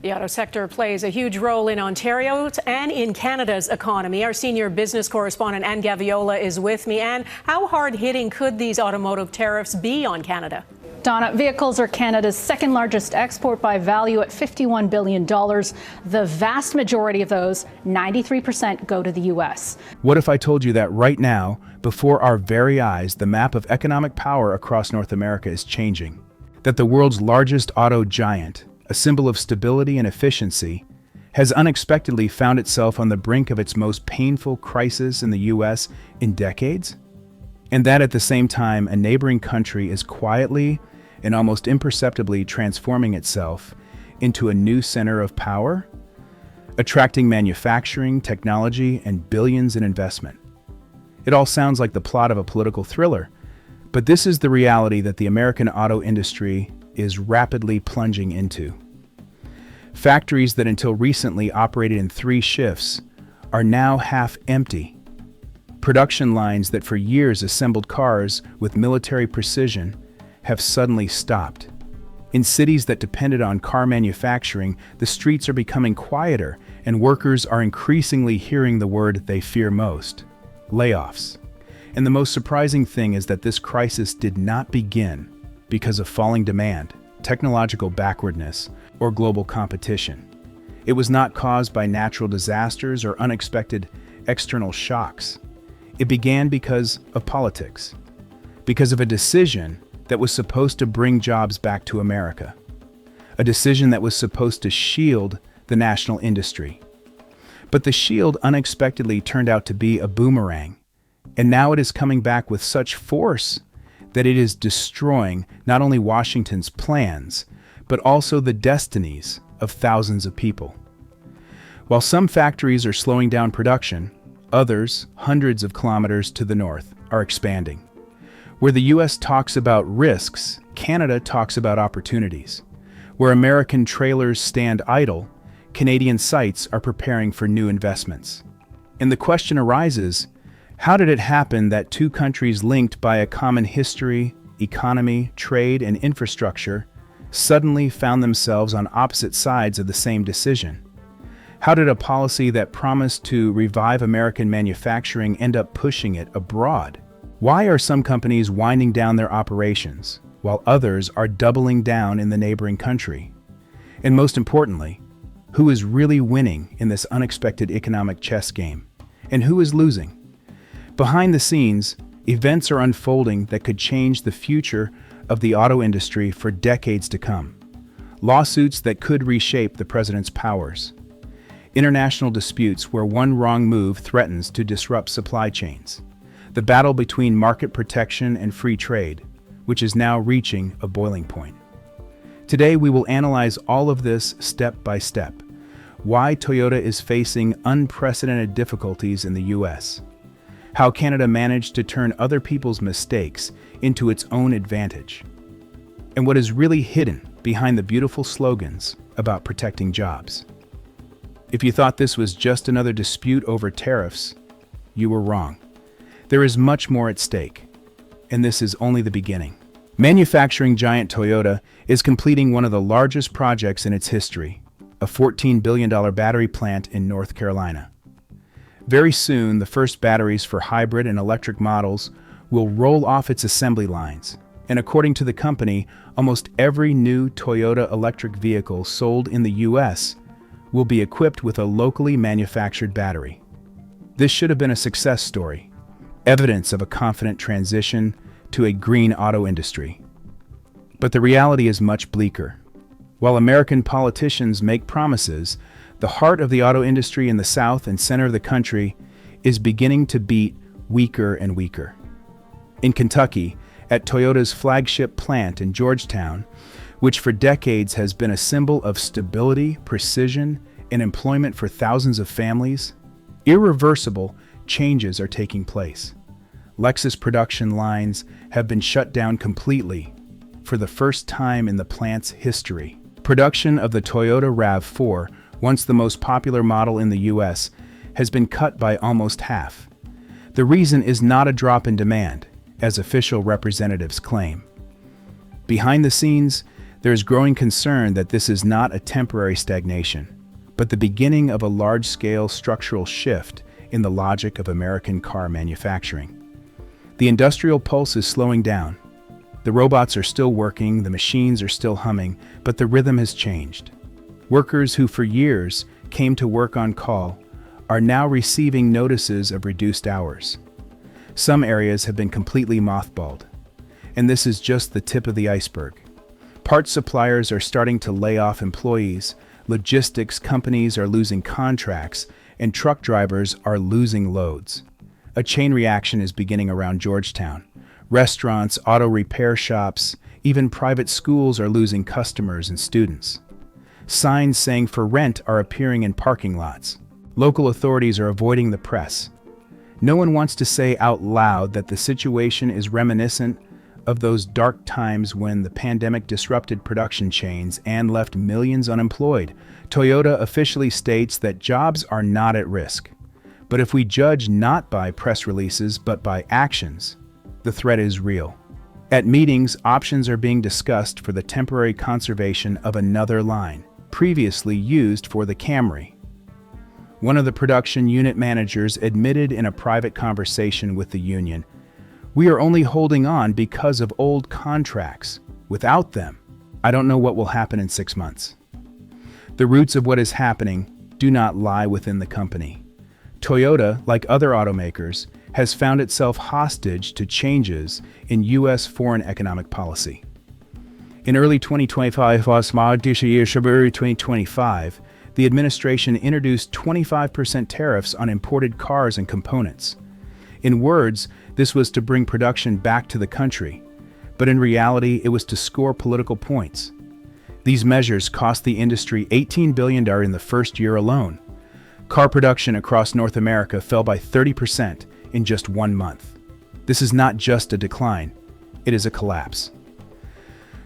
The auto sector plays a huge role in Ontario's and in Canada's economy. Our senior business correspondent, Anne Gaviola, is with me. Anne, how hard-hitting could these automotive tariffs be on Canada? Donna, vehicles are Canada's second largest export by value at $51 billion. The vast majority of those, 93%, go to the U.S. What if I told you that right now, before our very eyes, the map of economic power across North America is changing? That the world's largest auto giant, a symbol of stability and efficiency, has unexpectedly found itself on the brink of its most painful crisis in the U.S. in decades? And that at the same time, a neighboring country is quietly and almost imperceptibly transforming itself into a new center of power, attracting manufacturing, technology, and billions in investment. It all sounds like the plot of a political thriller, but this is the reality that the American auto industry is rapidly plunging into. Factories that until recently operated in 3 shifts are now half empty. Production lines that for years assembled cars with military precision have suddenly stopped. In cities that depended on car manufacturing, the streets are becoming quieter and workers are increasingly hearing the word they fear most: layoffs. And the most surprising thing is that this crisis did not begin because of falling demand, technological backwardness, or global competition. It was not caused by natural disasters or unexpected external shocks. It began because of politics, because of a decision that was supposed to bring jobs back to America, a decision that was supposed to shield the national industry. But the shield unexpectedly turned out to be a boomerang, and now it is coming back with such force that it is destroying not only Washington's plans, but also the destinies of thousands of people. While some factories are slowing down production, others, hundreds of kilometers to the north, are expanding. Where the U.S. talks about risks, Canada talks about opportunities. Where American trailers stand idle, Canadian sites are preparing for new investments. And the question arises, how did it happen that 2 countries linked by a common history, economy, trade, and infrastructure suddenly found themselves on opposite sides of the same decision? How did a policy that promised to revive American manufacturing end up pushing it abroad? Why are some companies winding down their operations, while others are doubling down in the neighboring country? And most importantly, who is really winning in this unexpected economic chess game? And who is losing? Behind the scenes, events are unfolding that could change the future of the auto industry for decades to come. Lawsuits that could reshape the president's powers. International disputes where one wrong move threatens to disrupt supply chains. The battle between market protection and free trade, which is now reaching a boiling point. Today, we will analyze all of this step by step. Why Toyota is facing unprecedented difficulties in the U.S. How Canada managed to turn other people's mistakes into its own advantage. And what is really hidden behind the beautiful slogans about protecting jobs. If you thought this was just another dispute over tariffs, you were wrong. There is much more at stake, and this is only the beginning. Manufacturing giant Toyota is completing one of the largest projects in its history, a $14 billion battery plant in North Carolina. Very soon, the first batteries for hybrid and electric models will roll off its assembly lines, and according to the company, almost every new Toyota electric vehicle sold in the U.S. will be equipped with a locally manufactured battery. This should have been a success story, evidence of a confident transition to a green auto industry. But the reality is much bleaker. While American politicians make promises, the heart of the auto industry in the south and center of the country is beginning to beat weaker and weaker. In Kentucky, at Toyota's flagship plant in Georgetown, which for decades has been a symbol of stability, precision, and employment for thousands of families, irreversible changes are taking place. Lexus production lines have been shut down completely for the first time in the plant's history. Production of the Toyota RAV4, once the most popular model in the U.S., has been cut by almost half. The reason is not a drop in demand, as official representatives claim. Behind the scenes, There is growing concern that this is not a temporary stagnation, but the beginning of a large-scale structural shift in the logic of American car manufacturing. The industrial pulse is slowing down. The robots are still working, the machines are still humming, but the rhythm has changed. Workers who for years came to work on call are now receiving notices of reduced hours. Some areas have been completely mothballed, and this is just the tip of the iceberg. Parts suppliers are starting to lay off employees, logistics companies are losing contracts, and truck drivers are losing loads. A chain reaction is beginning around Georgetown. Restaurants, auto repair shops, even private schools are losing customers and students. Signs saying for rent are appearing in parking lots. Local authorities are avoiding the press. No one wants to say out loud that the situation is reminiscent of those dark times when the pandemic disrupted production chains and left millions unemployed. Toyota officially states that jobs are not at risk. But if we judge not by press releases but by actions, the threat is real. At meetings, options are being discussed for the temporary conservation of another line, previously used for the Camry. One of the production unit managers admitted in a private conversation with the union, "We are only holding on because of old contracts. Without them, I don't know what will happen in 6 months." The roots of what is happening do not lie within the company. Toyota, like other automakers, has found itself hostage to changes in U.S. foreign economic policy. In early 2025, February 2025, the administration introduced 25% tariffs on imported cars and components. In words, this was to bring production back to the country, but in reality, it was to score political points. These measures cost the industry $18 billion in the first year alone. Car production across North America fell by 30% in just 1 month. This is not just a decline, it is a collapse.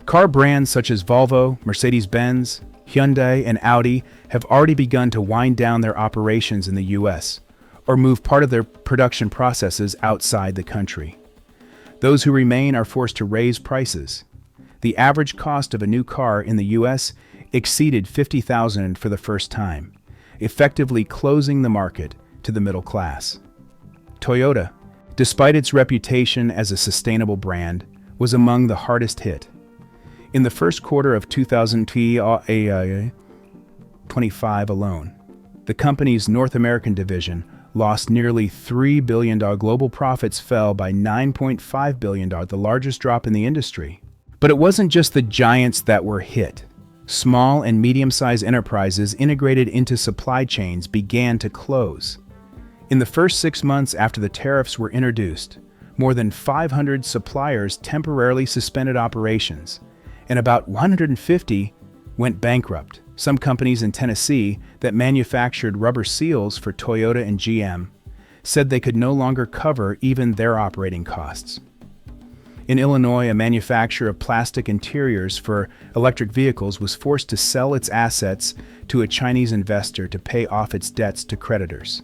Car brands such as Volvo, Mercedes-Benz, Hyundai, and Audi have already begun to wind down their operations in the U.S. or move part of their production processes outside the country. Those who remain are forced to raise prices. The average cost of a new car in the U.S. exceeded $50,000 for the first time, effectively closing the market to the middle class. Toyota, despite its reputation as a sustainable brand, was among the hardest hit. In the first quarter of 2025 alone, the company's North American division lost nearly $3 billion. Global profits fell by $9.5 billion, the largest drop in the industry. But it wasn't just the giants that were hit. Small and medium-sized enterprises integrated into supply chains began to close. In the first 6 months after the tariffs were introduced, more than 500 suppliers temporarily suspended operations, and about 150 went bankrupt. Some companies in Tennessee that manufactured rubber seals for Toyota and GM said they could no longer cover even their operating costs. In Illinois, a manufacturer of plastic interiors for electric vehicles was forced to sell its assets to a Chinese investor to pay off its debts to creditors.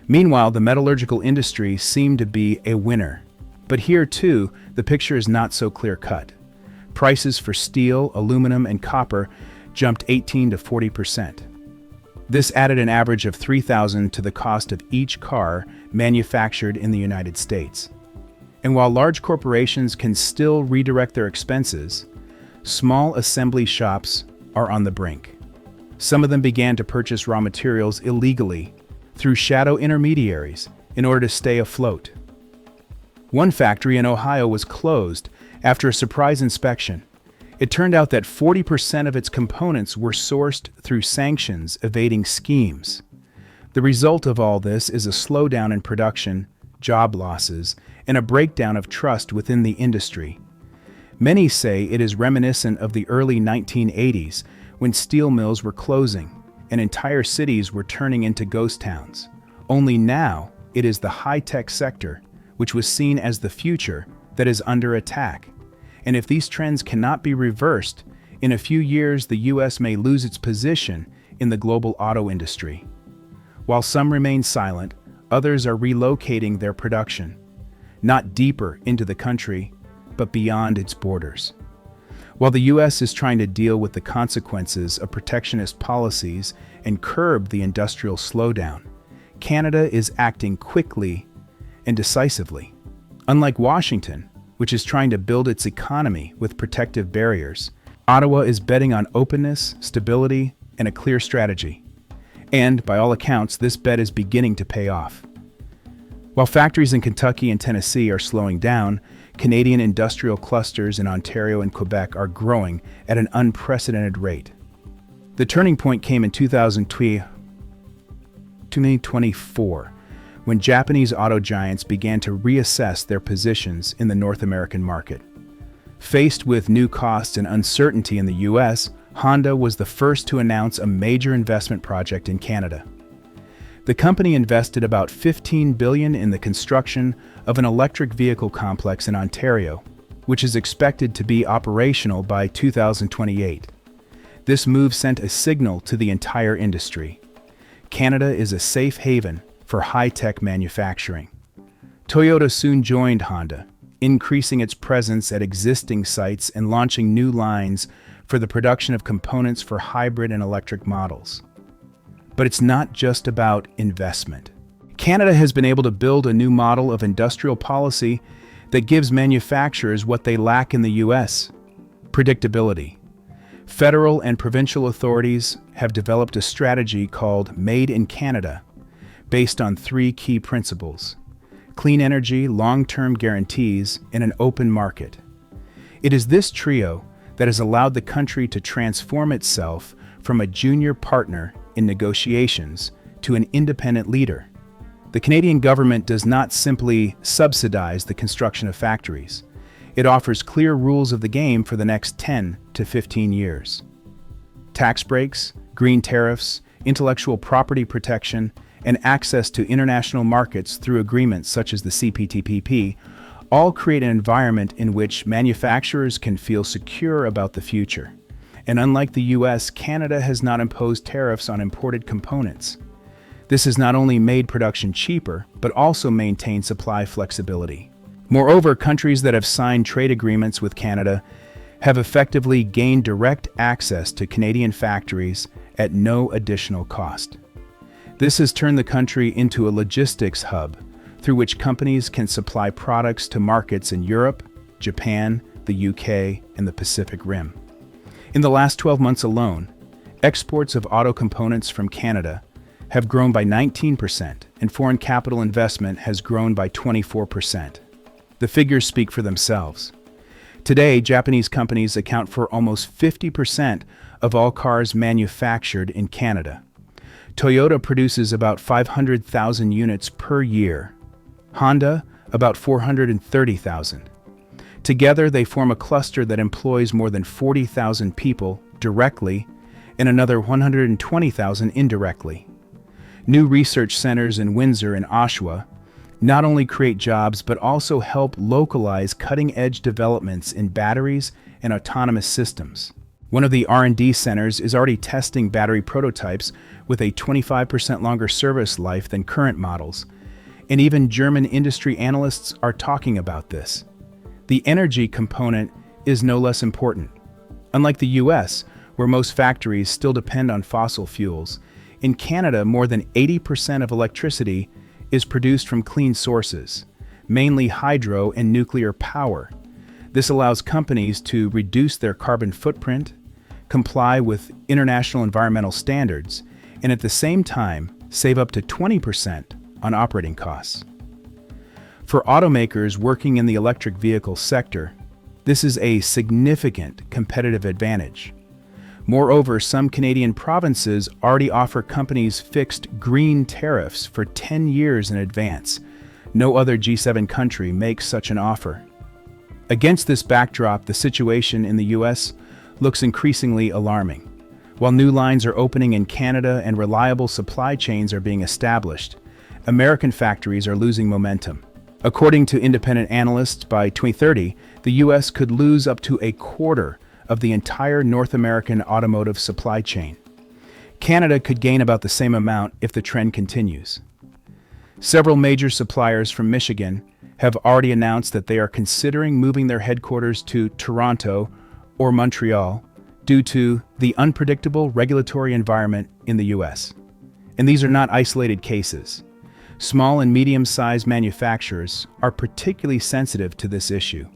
Meanwhile, the metallurgical industry seemed to be a winner. But here, too, the picture is not so clear-cut. Prices for steel, aluminum, and copper jumped 18 to 40%. This added an average of $3,000 to the cost of each car manufactured in the United States. And while large corporations can still redirect their expenses, small assembly shops are on the brink. Some of them began to purchase raw materials illegally through shadow intermediaries in order to stay afloat. One factory in Ohio was closed after a surprise inspection. It turned out that 40% of its components were sourced through sanctions evading schemes. The result of all this is a slowdown in production, job losses, and a breakdown of trust within the industry. Many say it is reminiscent of the early 1980s when steel mills were closing and entire cities were turning into ghost towns. Only now it is the high-tech sector, which was seen as the future, that is under attack. And if these trends cannot be reversed, in a few years the U.S. may lose its position in the global auto industry. While some remain silent, others are relocating their production, not deeper into the country, but beyond its borders. While the U.S. is trying to deal with the consequences of protectionist policies and curb the industrial slowdown, Canada is acting quickly and decisively. Unlike Washington, which is trying to build its economy with protective barriers, Ottawa is betting on openness, stability, and a clear strategy. And, by all accounts, this bet is beginning to pay off. While factories in Kentucky and Tennessee are slowing down, Canadian industrial clusters in Ontario and Quebec are growing at an unprecedented rate. The turning point came in 2024, when Japanese auto giants began to reassess their positions in the North American market. Faced with new costs and uncertainty in the U.S., Honda was the first to announce a major investment project in Canada. The company invested about $15 billion in the construction of an electric vehicle complex in Ontario, which is expected to be operational by 2028. This move sent a signal to the entire industry. Canada is a safe haven for high-tech manufacturing. Toyota soon joined Honda, increasing its presence at existing sites and launching new lines for the production of components for hybrid and electric models. But it's not just about investment. Canada has been able to build a new model of industrial policy that gives manufacturers what they lack in the U.S. predictability. Federal and provincial authorities have developed a strategy called Made in Canada, based on three key principles: clean energy, long-term guarantees, and an open market. It is this trio that has allowed the country to transform itself from a junior partner in negotiations to an independent leader. The Canadian government does not simply subsidize the construction of factories. It offers clear rules of the game for the next 10 to 15 years. Tax breaks, green tariffs, intellectual property protection, and access to international markets through agreements such as the CPTPP all create an environment in which manufacturers can feel secure about the future. And unlike the U.S., Canada has not imposed tariffs on imported components. This has not only made production cheaper, but also maintained supply flexibility. Moreover, countries that have signed trade agreements with Canada have effectively gained direct access to Canadian factories at no additional cost. This has turned the country into a logistics hub through which companies can supply products to markets in Europe, Japan, the UK, and the Pacific Rim. In the last 12 months alone, exports of auto components from Canada have grown by 19%, and foreign capital investment has grown by 24%. The figures speak for themselves. Today, Japanese companies account for almost 50% of all cars manufactured in Canada. Toyota produces about 500,000 units per year. Honda, about 430,000. Together, they form a cluster that employs more than 40,000 people directly and another 120,000 indirectly. New research centers in Windsor and Oshawa not only create jobs but also help localize cutting-edge developments in batteries and autonomous systems. One of the R&D centers is already testing battery prototypes with a 25% longer service life than current models, and even German industry analysts are talking about this. The energy component is no less important. Unlike the US, where most factories still depend on fossil fuels, in Canada more than 80% of electricity is produced from clean sources, mainly hydro and nuclear power. This allows companies to reduce their carbon footprint, comply with international environmental standards, and at the same time save up to 20% on operating costs. For automakers working in the electric vehicle sector, this is a significant competitive advantage. Moreover, some Canadian provinces already offer companies fixed green tariffs for 10 years in advance. No other G7 country makes such an offer. Against this backdrop, the situation in the U.S. looks increasingly alarming. While new lines are opening in Canada and reliable supply chains are being established, American factories are losing momentum. According to independent analysts, by 2030, the U.S. could lose up to a quarter of the entire North American automotive supply chain. Canada could gain about the same amount if the trend continues. Several major suppliers from Michigan have already announced that they are considering moving their headquarters to Toronto or Montreal due to the unpredictable regulatory environment in the US. And these are not isolated cases. Small and medium-sized manufacturers are particularly sensitive to this issue.